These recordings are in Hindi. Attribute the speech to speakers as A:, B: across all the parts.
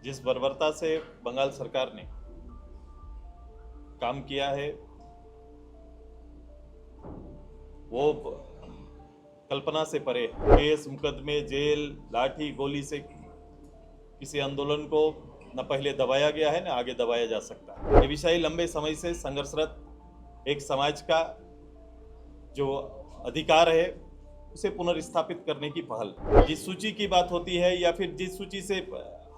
A: जिस बर्बरता से बंगाल सरकार ने काम किया है वो कल्पना से परे है। केस, मुकदमे, जेल, लाठी गोली से किसी आंदोलन को न पहले दबाया गया है न आगे दबाया जा सकता है। ये विषय लंबे समय से संघर्षरत एक समाज का जो अधिकार है उसे पुनर्स्थापित करने की पहल। जिस सूची की बात होती है या फिर जिस सूची से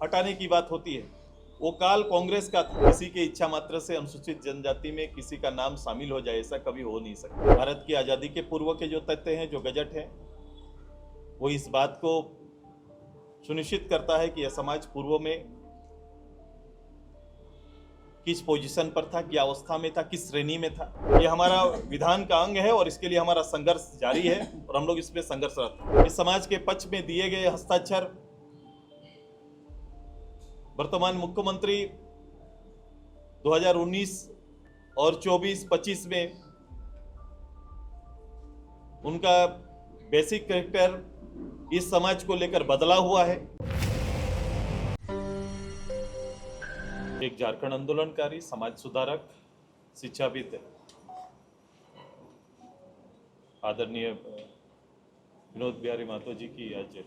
A: हटाने की बात होती है वो काल कांग्रेस का था। किसी की इच्छा मात्र से अनुसूचित जनजाति में किसी का नाम शामिल हो जाए ऐसा कभी हो नहीं सकता। भारत की आज़ादी के पूर्व के जो तथ्य हैं, जो गजट है, वो इस बात को सुनिश्चित करता है कि यह समाज पूर्व में किस पोजीशन पर था, क्या अवस्था में था, किस श्रेणी में था। ये हमारा विधान का अंग है और इसके लिए हमारा संघर्ष जारी है और हम लोग इसमें संघर्षरत हैं। इस समाज के पक्ष में दिए गए हस्ताक्षर वर्तमान मुख्यमंत्री 2019 और 24-25 में उनका बेसिक कैरेक्टर इस समाज को लेकर बदला हुआ है। एक झारखंड आंदोलनकारी, समाज सुधारक, शिक्षाविद आदरणीय विनोद बिहारी महतो जी की आज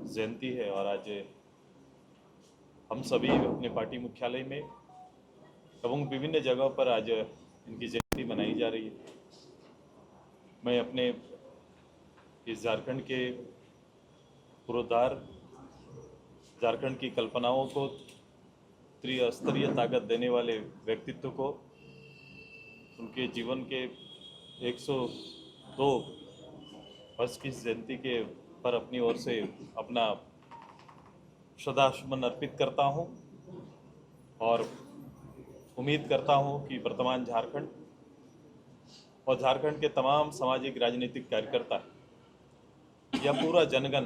A: जयंती है और आज हम सभी अपने पार्टी मुख्यालय में एवं विभिन्न जगहों पर आज इनकी जयंती मनाई जा रही है। मैं अपने इस झारखंड के पुरोधार, झारखंड की कल्पनाओं को त्रिस्तरीय ताकत देने वाले व्यक्तित्व को उनके जीवन के 102 वर्ष की जयंती के पर अपनी ओर से अपना श्रद्धासुमन अर्पित करता हूं और उम्मीद करता हूं कि वर्तमान झारखंड और झारखंड के तमाम सामाजिक राजनीतिक कार्यकर्ता या पूरा जनगण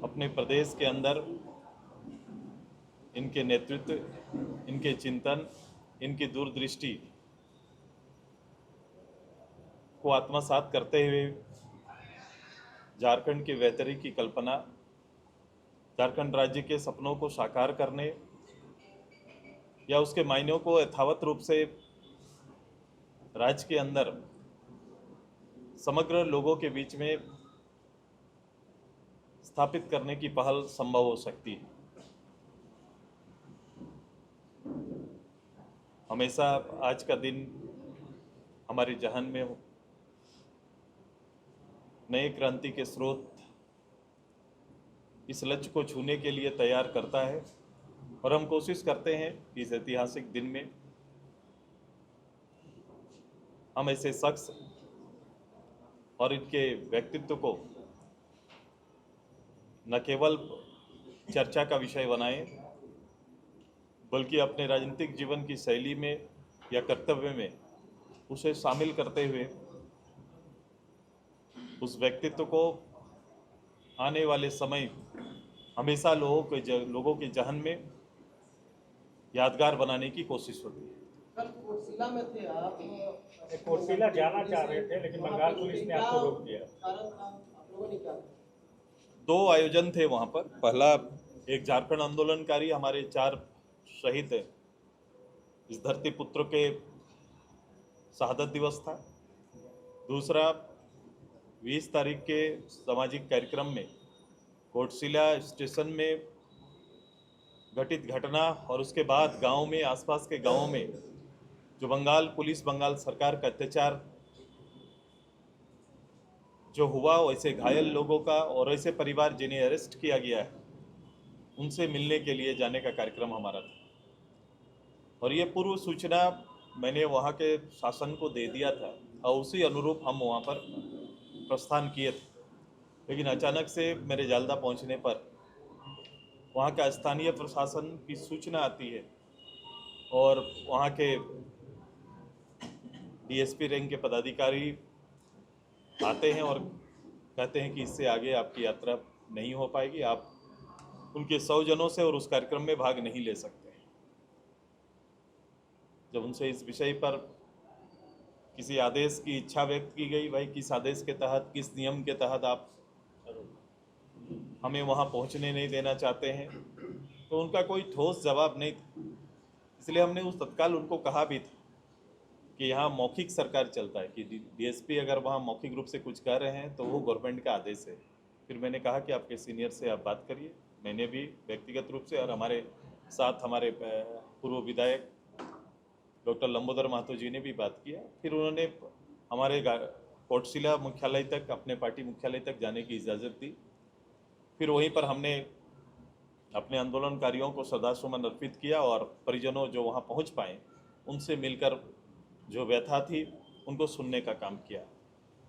A: अपने प्रदेश के अंदर इनके नेतृत्व, इनके चिंतन, इनकी दूरदृष्टि को आत्मसात करते हुए झारखंड की बेहतरी की कल्पना, झारखंड राज्य के सपनों को साकार करने या उसके मायनों को यथावत रूप से राज्य के अंदर समग्र लोगों के बीच में स्थापित करने की पहल संभव हो सकती है। हमेशा आज का दिन हमारे जहन में नए क्रांति के स्रोत इस लक्ष्य को छूने के लिए तैयार करता है और हम कोशिश करते हैं कि इस ऐतिहासिक दिन में हम ऐसे शख्स और इनके व्यक्तित्व को न केवल चर्चा का विषय बनाएं बल्कि अपने राजनीतिक जीवन की शैली में या कर्तव्य में उसे शामिल करते हुए उस व्यक्तित्व को आने वाले समय हमेशा लोगों के जहन में यादगार बनाने की कोशिश होती है।
B: कल कोर्सिला में थे आप,
C: कोर्सिला जाना चाह रहे थे लेकिन बंगाल पुलिस ने आपको रोक दिया।
B: कारण था आप लोगों ने क्या?
A: 2 आयोजन थे वहाँ पर। पहला एक झारखंड आंदोलनकारी हमारे 4 शहीद इस धरती पुत्र के शहादत दिवस था। दूसरा 20 तारीख के सामाजिक कार्यक्रम में कोर्सिला स्टेशन में घटित घटना और उसके बाद गांव में, आसपास के गांवों में जो बंगाल पुलिस, बंगाल सरकार का अत्याचार जो हुआ, वैसे घायल लोगों का और ऐसे परिवार जिन्हें अरेस्ट किया गया है उनसे मिलने के लिए जाने का कार्यक्रम हमारा था और ये पूर्व सूचना मैंने वहाँ के शासन को दे दिया था और उसी अनुरूप हम वहाँ पर प्रस्थान किए थे। लेकिन अचानक से मेरे जालदा पहुँचने पर वहाँ का स्थानीय प्रशासन की सूचना आती है और वहाँ के डीएसपी रैंक के पदाधिकारी आते हैं और कहते हैं कि इससे आगे आपकी यात्रा नहीं हो पाएगी, आप उनके सौजनों से और उस कार्यक्रम में भाग नहीं ले सकते। जब उनसे इस विषय पर किसी आदेश की इच्छा व्यक्त की गई, भाई किस आदेश के तहत, किस नियम के तहत आप हमें वहाँ पहुँचने नहीं देना चाहते हैं, तो उनका कोई ठोस जवाब नहीं था। इसलिए हमने उस तत्काल उनको कहा भी था कि यहाँ मौखिक सरकार चलता है, कि डीएसपी अगर वहाँ मौखिक रूप से कुछ कह रहे हैं तो वो गवर्नमेंट का आदेश है। फिर मैंने कहा कि आपके सीनियर से आप बात करिए। मैंने भी व्यक्तिगत रूप से और हमारे साथ हमारे पूर्व विधायक डॉक्टर लंबोदर महतो जी ने भी बात किया। फिर उन्होंने हमारे कोटशिला मुख्यालय तक, अपने पार्टी मुख्यालय तक जाने की इजाज़त दी। फिर वहीं पर हमने अपने आंदोलनकारियों को श्रद्धासुमन अर्पित किया और परिजनों जो वहाँ पहुँच पाए उनसे मिलकर जो व्यथा थी उनको सुनने का काम किया।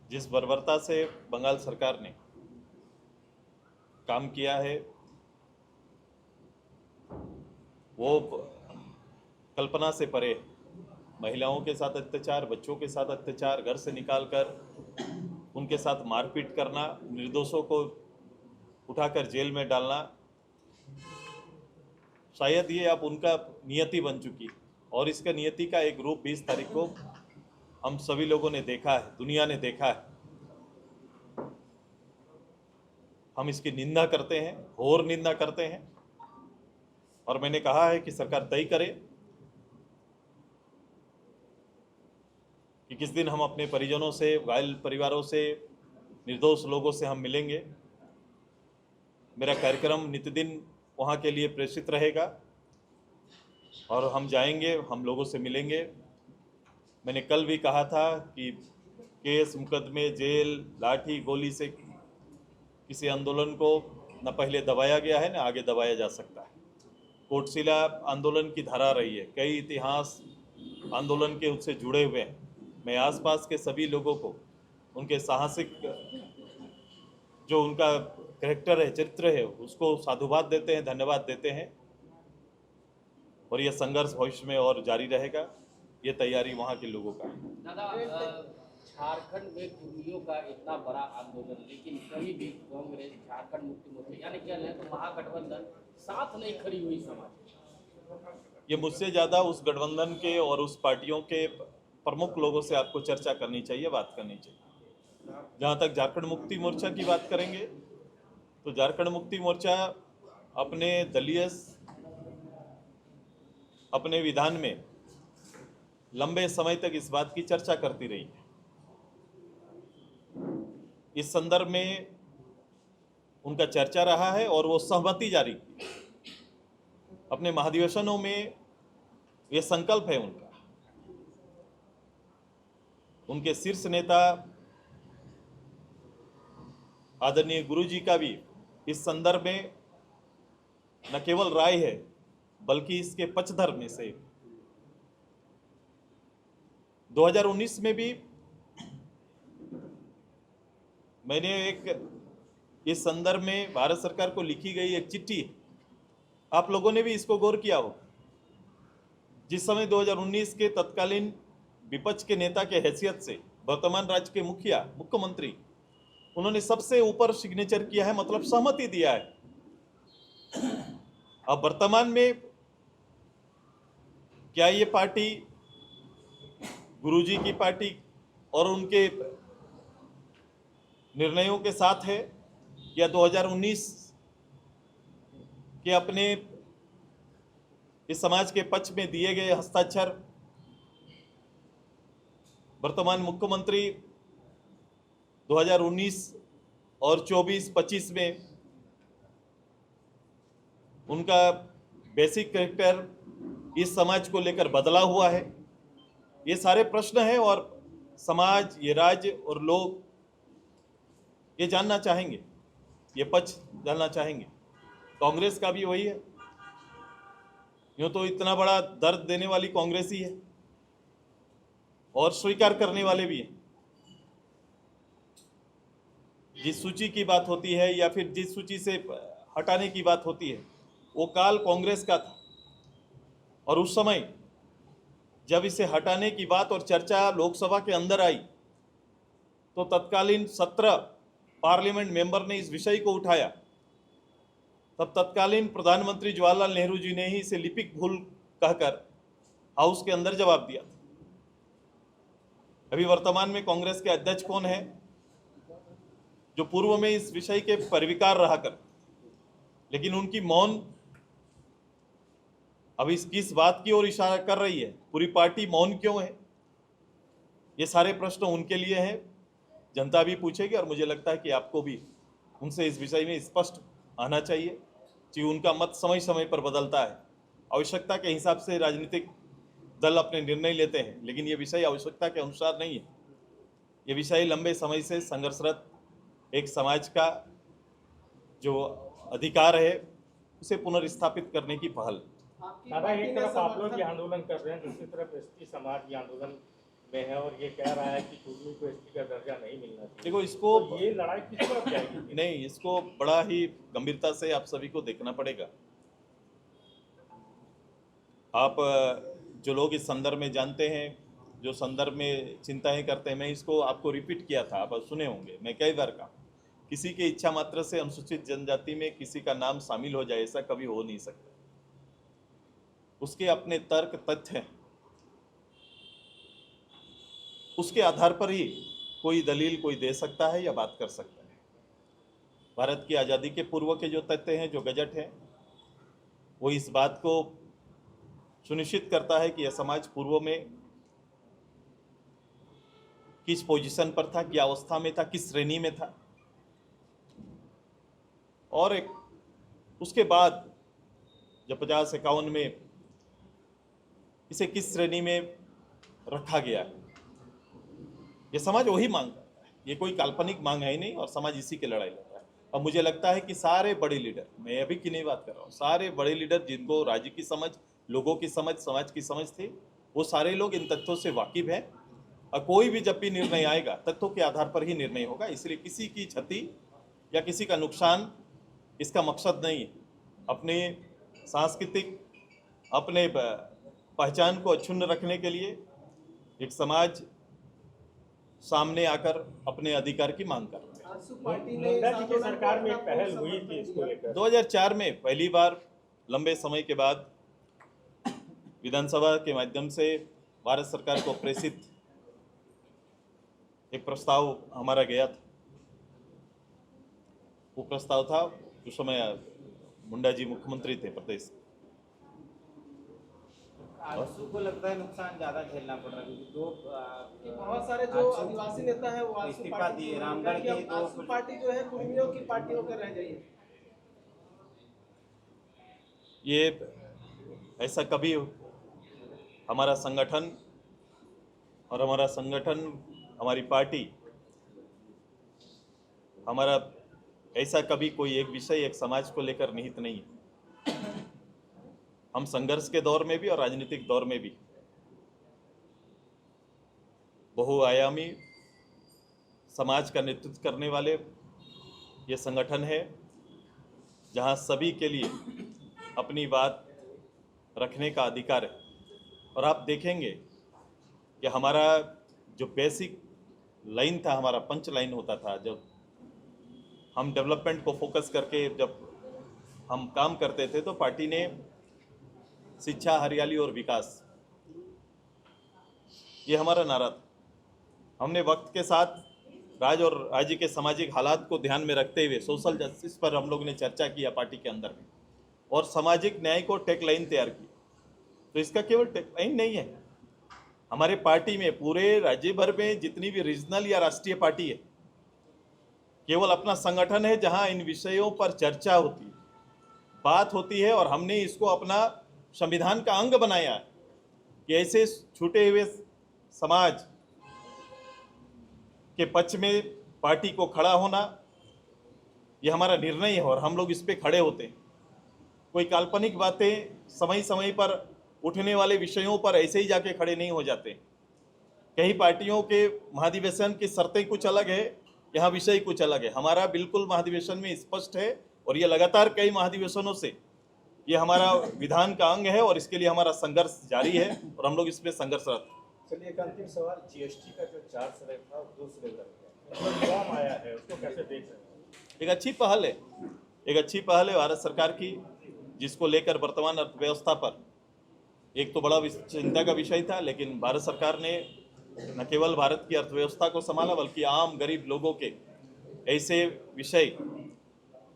A: जिस बर्बरता से बंगाल सरकार ने काम किया है वो कल्पना से परे। महिलाओं के साथ अत्याचार, बच्चों के साथ अत्याचार, घर से निकालकर उनके साथ मारपीट करना, निर्दोषों को उठाकर जेल में डालना, शायद ये अब उनका नियति बन चुकी है। और इसका नियति का एक रूप 20 तारीख को हम सभी लोगों ने देखा है, दुनिया ने देखा है। हम इसकी निंदा करते हैं, घोर निंदा करते हैं। और मैंने कहा है कि सरकार तय करे कि किस दिन हम अपने परिजनों से, घायल परिवारों से, निर्दोष लोगों से हम मिलेंगे। मेरा कार्यक्रम नित्यदिन वहाँ के लिए प्रेषित रहेगा और हम जाएंगे, हम लोगों से मिलेंगे। मैंने कल भी कहा था कि केस, मुकदमे, जेल, लाठी गोली से किसी आंदोलन को न पहले दबाया गया है न आगे दबाया जा सकता है। कोटशिला आंदोलन की धारा रही है, कई इतिहास आंदोलन के उससे जुड़े हुए हैं। मैं आसपास के सभी लोगों को उनके साहसिक जो उनका कैरेक्टर है, चरित्र है, उसको साधुवाद देते हैं, धन्यवाद देते हैं। और यह संघर्ष भविष्य में और जारी रहेगा। ये तैयारी वहाँ के लोगों का है।
D: दादा, झारखंड में कुर्मियों का इतना बड़ा आंदोलन, लेकिन कहीं भी कांग्रेस, झारखंड मुक्ति मोर्चा यानी क्या है तो महागठबंधन साथ नहीं खड़ी हुई समाज।
A: ये मुझसे ज़्यादा उस गठबंधन के और उस पार्टियों के प्रमुख लोगों से आपको चर्चा करनी चाहिए, बात करनी चाहिए। जहाँ तक झारखंड मुक्ति मोर्चा की बात करेंगे तो झारखंड मुक्ति मोर्चा अपने दलीय, अपने विधान में लंबे समय तक इस बात की चर्चा करती रही है। इस संदर्भ में उनका चर्चा रहा है और वो सहमति जारी की। अपने महाधिवेशनों में ये संकल्प है उनका। उनके शीर्ष नेता आदरणीय गुरुजी का भी इस संदर्भ में न केवल राय है बल्कि इसके पक्षधर में से 2019 में भी मैंने इस संदर्भ में भारत सरकार को लिखी गई एक चिट्ठी, आप लोगों ने भी इसको गौर किया हो। जिस समय 2019 के तत्कालीन विपक्ष के नेता के हैसियत से वर्तमान राज्य के मुख्यमंत्री, उन्होंने सबसे ऊपर सिग्नेचर किया है, मतलब सहमति दिया है। अब वर्तमान में क्या ये पार्टी गुरुजी की पार्टी और उनके निर्णयों के साथ है, या 2019 के अपने इस समाज के पक्ष में दिए गए हस्ताक्षर वर्तमान मुख्यमंत्री 2019 और 24-25 में उनका बेसिक कैरेक्टर इस समाज को लेकर बदला हुआ है? ये सारे प्रश्न हैं और समाज, ये राज्य और लोग ये जानना चाहेंगे, ये पक्ष जानना चाहेंगे। कांग्रेस का भी वही है। यूँ तो इतना बड़ा दर्द देने वाली कांग्रेस ही है और स्वीकार करने वाले भी हैं। जिस सूची की बात होती है या फिर जिस सूची से हटाने की बात होती है वो काल कांग्रेस का था। और उस समय जब इसे हटाने की बात और चर्चा लोकसभा के अंदर आई तो तत्कालीन 17 पार्लियामेंट मेंबर ने इस विषय को उठाया। तब तत्कालीन प्रधानमंत्री जवाहरलाल नेहरू जी ने ही इसे लिपिक भूल कहकर हाउस के अंदर जवाब दिया था। अभी वर्तमान में कांग्रेस के अध्यक्ष कौन है जो पूर्व में इस विषय के परिविकार रहा कर लेकिन उनकी मौन अब इस किस बात की ओर इशारा कर रही है? पूरी पार्टी मौन क्यों है? ये सारे प्रश्न उनके लिए हैं, जनता भी पूछेगी और मुझे लगता है कि आपको भी उनसे इस विषय में स्पष्ट आना चाहिए कि उनका मत समय समय पर बदलता है। आवश्यकता के हिसाब से राजनीतिक दल अपने निर्णय लेते हैं, लेकिन ये विषय आवश्यकता के अनुसार नहीं है। ये विषय लंबे समय से संघर्षरत एक समाज का जो अधिकार है उसे पुनर्स्थापित करने की पहल।
B: आपकी
C: दादा,
B: पार्टी
C: एक
B: ने
C: तरफ आप लोग ये
B: समर्थन
C: आंदोलन कर रहे हैं, दूसरी तरफ एसटी समाज ये आंदोलन में है और ये कह रहा है कि कुर्मी को एसटी का दर्जा नहीं मिलना चाहिए।
A: देखो, इसको
C: तो ये लड़ाई किस तरफ जाएगी?
A: नहीं, इसको बड़ा ही गंभीरता से आप सभी को देखना पड़ेगा। आप जो लोग इस संदर्भ में जानते हैं, जो संदर्भ में चिंताएं करते हैं, मैं इसको आपको रिपीट किया था, आप सुने होंगे, मैं कई बार कहा, किसी की इच्छा मात्र से अनुसूचित जनजाति में किसी का नाम शामिल हो जाए, ऐसा कभी हो नहीं सकता। उसके अपने तर्क तथ्य हैं, उसके आधार पर ही कोई दलील कोई दे सकता है या बात कर सकता है। भारत की आज़ादी के पूर्व के जो तथ्य हैं, जो गजट है, वो इस बात को सुनिश्चित करता है कि यह समाज पूर्व में किस पोजीशन पर था, क्या अवस्था में था, किस श्रेणी में था, और एक उसके बाद जब 50-51 में इसे किस श्रेणी में रखा गया है। ये समाज वही मांग करता है, ये कोई काल्पनिक मांग है ही नहीं, और समाज इसी के लड़ाई लड़ रहा है। अब मुझे लगता है कि सारे बड़े लीडर, मैं अभी की नहीं बात कर रहा हूँ, सारे बड़े लीडर जिनको राज्य की समझ, लोगों की समझ, समाज की समझ थी, वो सारे लोग इन तथ्यों से वाकिफ हैं, और कोई भी जब भी निर्णय आएगा तथ्यों के आधार पर ही निर्णय होगा। इसलिए किसी की क्षति या किसी का नुकसान इसका मकसद नहीं है। अपने सांस्कृतिक, अपने पहचान को अक्षुण्ण रखने के लिए एक समाज सामने आकर अपने अधिकार की मांग कर रहा है।
B: आजसू पार्टी ने
C: नड्डा
B: इस
C: जी की
B: आंदोलन
C: सरकार
B: को
C: में
B: अपना
C: पहल
B: पूर्ण
C: हुई थी इसको लेकर।
A: 2004 में पहली बार लंबे समय के बाद विधानसभा के माध्यम से भारत सरकार को प्रेषित एक प्रस्ताव हमारा गया था। वो प्रस्ताव था, उस समय मुंडा जी मुख्यमंत्री थे प्रदेश।
E: आजसू को लगता है नुकसान ज्यादा झेलना पड़ रहा है क्योंकि
B: कि बहुत सारे जो आदिवासी नेता है वो आजसू
E: इस्तीफा
B: पार्टी
E: दिए,
B: की
E: रामगढ़ के दो
B: आजसू पार्टी जो है कुर्मियों की पार्टी होकर रह गई है।
A: ये ऐसा कभी हमारा संगठन और हमारी पार्टी, हमारा ऐसा कभी कोई एक विषय, एक समाज को लेकर निहित नहीं है। हम संघर्ष के दौर में भी और राजनीतिक दौर में भी बहुआयामी समाज का नेतृत्व करने वाले ये संगठन है, जहां सभी के लिए अपनी बात रखने का अधिकार है। और आप देखेंगे कि हमारा जो बेसिक लाइन था, हमारा पंच लाइन होता था, जब हम डेवलपमेंट को फोकस करके जब हम काम करते थे, तो पार्टी ने शिक्षा, हरियाली और विकास, ये हमारा नारा था। हमने वक्त के साथ राज्य के सामाजिक हालात को ध्यान में रखते हुए सोशल जस्टिस पर हम लोग ने चर्चा किया पार्टी के अंदर में, और सामाजिक न्याय को टेक लाइन तैयार की। तो इसका केवल टेक लाइन नहीं है, हमारे पार्टी में पूरे राज्य भर में जितनी भी रीजनल या राष्ट्रीय पार्टी है, केवल अपना संगठन है जहां इन विषयों पर चर्चा होती है, बात होती है, और हमने इसको अपना संविधान का अंग बनाया है कि ऐसे छूटे हुए समाज के पक्ष में पार्टी को खड़ा होना, ये हमारा निर्णय है और हम लोग इस पे खड़े होते हैं। कोई काल्पनिक बातें, समय समय पर उठने वाले विषयों पर ऐसे ही जाके खड़े नहीं हो जाते। कई पार्टियों के महाधिवेशन की शर्तें कुछ अलग है, यहाँ विषय कुछ अलग है। हमारा बिल्कुल महाधिवेशन में स्पष्ट है, और ये लगातार कई महाधिवेशनों से ये हमारा विधान का अंग है, और इसके लिए हमारा संघर्ष जारी है, और हम लोग इसमें संघर्षरत हैं।
C: चलिए, एक अंतिम सवाल, जीएसटी का जो 4 से था 2 से लग गया, फॉर्म आया है, उसको कैसे देख रहे हैं?
A: एक अच्छी पहल है, भारत सरकार की, जिसको लेकर वर्तमान अर्थव्यवस्था पर एक तो बड़ा चिंता का विषय था, लेकिन भारत सरकार ने न केवल भारत की अर्थव्यवस्था को संभाला, बल्कि आम गरीब लोगों के ऐसे विषय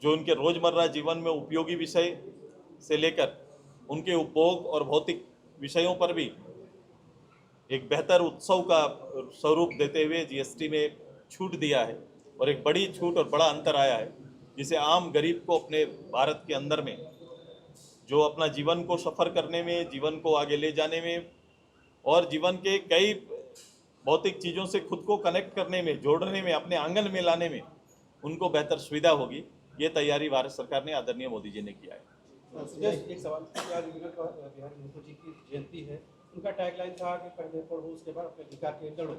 A: जो उनके रोजमर्रा जीवन में उपयोगी विषय से लेकर उनके उपभोग और भौतिक विषयों पर भी एक बेहतर उत्सव का स्वरूप देते हुए जीएसटी में छूट दिया है। और एक बड़ी छूट और बड़ा अंतर आया है, जिसे आम गरीब को अपने भारत के अंदर में जो अपना जीवन को सफ़र करने में, जीवन को आगे ले जाने में और जीवन के कई भौतिक चीज़ों से खुद को कनेक्ट करने में, जोड़ने में, अपने आंगन में लाने में उनको बेहतर सुविधा होगी। ये तैयारी भारत सरकार ने आदरणीय मोदी जी ने किया है।
B: एक सवाल, आज बिहार हिंदू जी की जयंती है, उनका टैगलाइन था कि पहले पढ़ो उसके बाद अपने अधिकार के लिए लड़ो।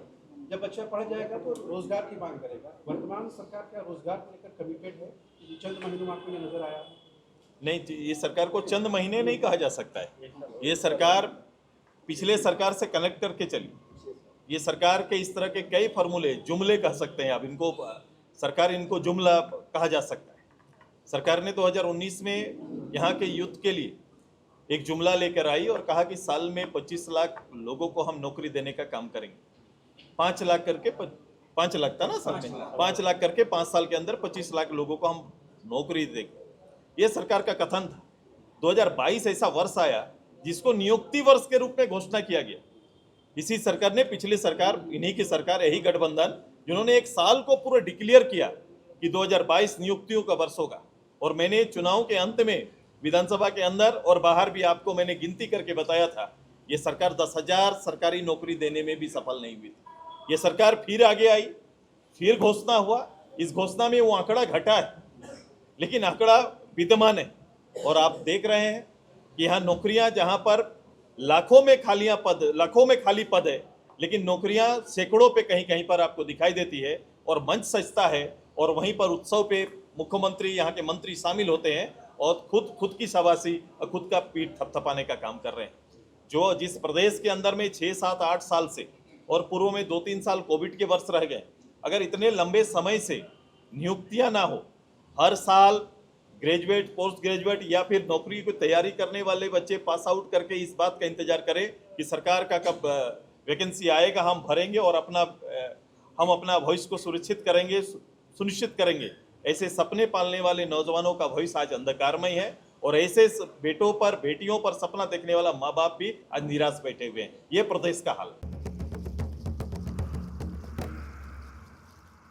B: जब बच्चा पढ़ जाएगा तो रोजगार की मांग करेगा। वर्तमान सरकार क्या रोजगार को लेकर कमिटेड है? चंद महीनों में आपको ये नजर आया?
A: नहीं, ये सरकार को चंद महीने नहीं कहा जा सकता है। ये सरकार पिछले सरकार से कनेक्ट करके चली। ये सरकार के इस तरह के कई फार्मूले, जुमले कह सकते हैं, अब इनको सरकार, इनको जुमला कहा जा सकता है। सरकार ने 2019 में यहाँ के यूथ के लिए एक जुमला लेकर आई और कहा कि साल में 25 लाख लोगों को हम नौकरी देने का काम करेंगे। 5 लाख करके 5 लाख था ना साल में, 5 लाख करके 5 साल के अंदर 25 लाख लोगों को हम नौकरी देंगे। ये सरकार का कथन था। 2022 ऐसा वर्ष आया जिसको नियुक्ति वर्ष के रूप में घोषणा किया गया। इसी सरकार ने, पिछली सरकार, इन्हीं की सरकार, यही गठबंधन, जिन्होंने एक साल को पूरा डिक्लेयर किया कि 2022 नियुक्तियों का वर्ष होगा। और मैंने चुनाव के अंत में विधानसभा के अंदर और बाहर भी आपको मैंने गिनती करके बताया था, ये सरकार 10,000 सरकारी नौकरी देने में भी सफल नहीं हुई थी। ये सरकार फिर आगे आई, फिर घोषणा हुआ। इस घोषणा में वो आंकड़ा घटा है, लेकिन आंकड़ा विद्यमान है। और आप देख रहे हैं कि यहाँ नौकरियां, जहाँ पर लाखों में खाली पद है, लेकिन नौकरियां सैकड़ों पे कहीं कहीं पर आपको दिखाई देती है और मंच सजता है। और वहीं पर उत्सव पे मुख्यमंत्री, यहाँ के मंत्री शामिल होते हैं और खुद की शाबाशी और खुद का पीठ थपथपाने का काम कर रहे हैं। जो जिस प्रदेश के अंदर में 6, 7, 8 साल से और पूर्व में 2-3 साल कोविड के वर्ष रह गए, अगर इतने लंबे समय से नियुक्तियां ना हो, हर साल ग्रेजुएट, पोस्ट ग्रेजुएट या फिर नौकरी की तैयारी करने वाले बच्चे पास आउट करके इस बात का इंतजार करें कि सरकार का कब वैकेंसी आएगा, हम भरेंगे और हम अपना भविष्य को सुनिश्चित करेंगे, ऐसे सपने पालने वाले नौजवानों का भविष्य आज अंधकारमय है। और ऐसे बेटों पर, बेटियों पर सपना देखने वाला माँ बाप भी आज निराश बैठे हुए हैं। ये प्रदेश का हाल है।